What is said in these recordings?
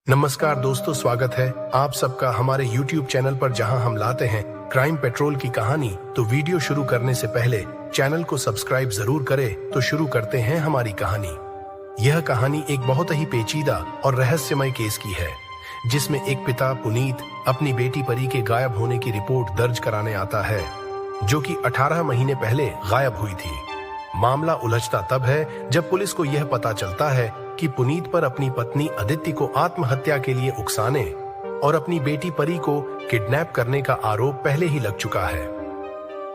नमस्कार दोस्तों, स्वागत है आप सबका हमारे YouTube चैनल पर, जहां हम लाते हैं क्राइम पेट्रोल की कहानी। तो वीडियो शुरू करने से पहले चैनल को सब्सक्राइब जरूर करें। तो शुरू करते हैं हमारी कहानी। यह कहानी एक बहुत ही पेचीदा और रहस्यमय केस की है, जिसमें एक पिता पुनीत अपनी बेटी परी के गायब होने की रिपोर्ट दर्ज कराने आता है, जो कि 18 महीने पहले गायब हुई थी। मामला उलझता तब है जब पुलिस को यह पता चलता है कि पुनीत पर अपनी पत्नी अदिति को आत्महत्या के लिए उकसाने और अपनी बेटी परी को किडनैप करने का आरोप पहले ही लग चुका है।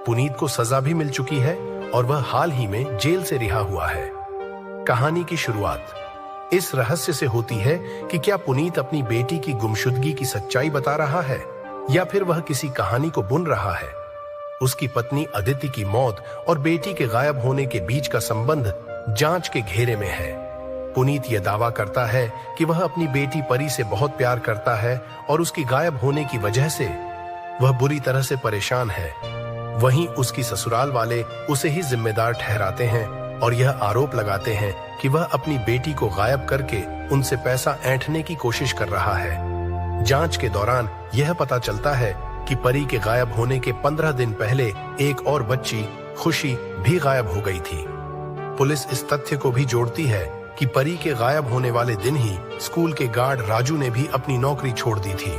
पुनीत को सजा भी मिल चुकी है और वह हाल ही में जेल से रिहा हुआ है। कहानी की शुरुआत इस रहस्य से होती है कि क्या पुनीत अपनी बेटी की गुमशुदगी की सच्चाई बता रहा है या फिर वह किसी कहानी को बुन रहा है। उसकी पत्नी अदिति की मौत और बेटी के गायब होने के बीच का संबंध जांच के घेरे में है। पुनीत यह दावा करता है कि वह अपनी बेटी परी से बहुत प्यार करता है और उसकी गायब होने की वजह से वह बुरी तरह से परेशान है। वहीं उसकी ससुराल वाले उसे ही जिम्मेदार ठहराते हैं और यह आरोप लगाते हैं कि वह अपनी बेटी को गायब करके उनसे पैसा ऐंठने की कोशिश कर रहा है। जांच के दौरान यह पता चलता है कि परी के गायब होने के 15 दिन पहले एक और बच्ची खुशी भी गायब हो गई थी। पुलिस इस तथ्य को भी जोड़ती है कि परी के गायब होने वाले दिन ही स्कूल के गार्ड राजू ने भी अपनी नौकरी छोड़ दी थी।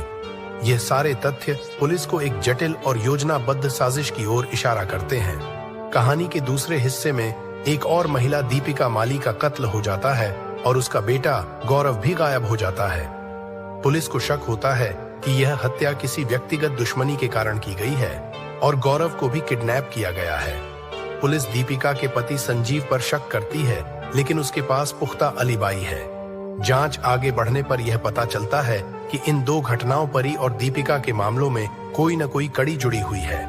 यह सारे तथ्य पुलिस को एक जटिल और योजनाबद्ध साजिश की ओर इशारा करते हैं। कहानी के दूसरे हिस्से में एक और महिला दीपिका माली का कत्ल हो जाता है और उसका बेटा गौरव भी गायब हो जाता है। पुलिस को शक होता है कि यह हत्या किसी व्यक्तिगत दुश्मनी के कारण की गई है और गौरव को भी किडनैप किया गया है। पुलिस दीपिका के पति संजीव पर शक करती है, लेकिन उसके पास पुख्ता अलीबाई है। जांच आगे बढ़ने पर यह पता चलता है कि इन दो घटनाओं परी और दीपिका के मामलों में कोई न कोई कड़ी जुड़ी हुई है।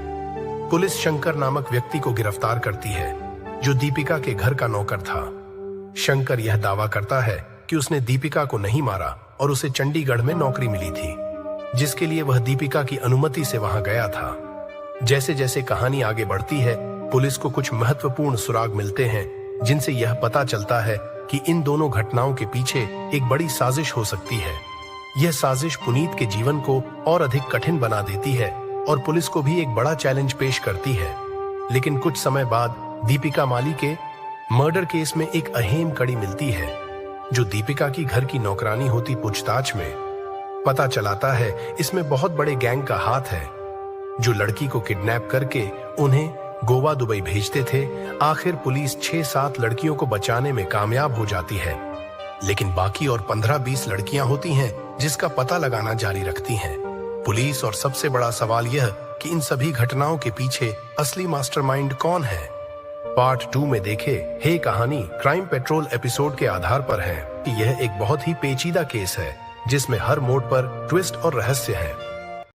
पुलिस शंकर नामक व्यक्ति को गिरफ्तार करती है, जो दीपिका के घर का नौकर था। शंकर यह दावा करता है कि उसने दीपिका को नहीं मारा और उसे चंडीगढ़ में नौकरी मिली थी, जिसके लिए वह दीपिका की अनुमति से वहां गया था। जैसे जैसे कहानी आगे बढ़ती है, पुलिस को कुछ महत्वपूर्ण सुराग मिलते हैं, जिनसे यह पता चलता है कि इन दोनों घटनाओं के पीछे एक बड़ी साजिश हो सकती है। यह साजिश पुनीत के जीवन को और अधिक कठिन बना देती है और पुलिस को भी एक बड़ा चैलेंज पेश करती है। लेकिन कुछ समय बाद दीपिका माली के मर्डर केस में एक अहम कड़ी मिलती है, जो दीपिका की घर की नौकरानी होती पूछताछ में पता चलाता है इसमें बहुत बड़े गैंग का हाथ है, जो लड़की को किडनैप करके उन्हें गोवा दुबई भेजते थे। आखिर पुलिस 6-7 लड़कियों को बचाने में कामयाब हो जाती है, लेकिन बाकी और 15-20 लड़कियां होती हैं जिसका पता लगाना जारी रखती हैं। पुलिस और सबसे बड़ा सवाल यह कि इन सभी घटनाओं के पीछे असली मास्टरमाइंड कौन है। पार्ट 2 में देखें। हे कहानी क्राइम पेट्रोल एपिसोड के आधार पर है कि यह एक बहुत ही पेचीदा केस है, जिसमें हर मोड़ पर ट्विस्ट और रहस्य है।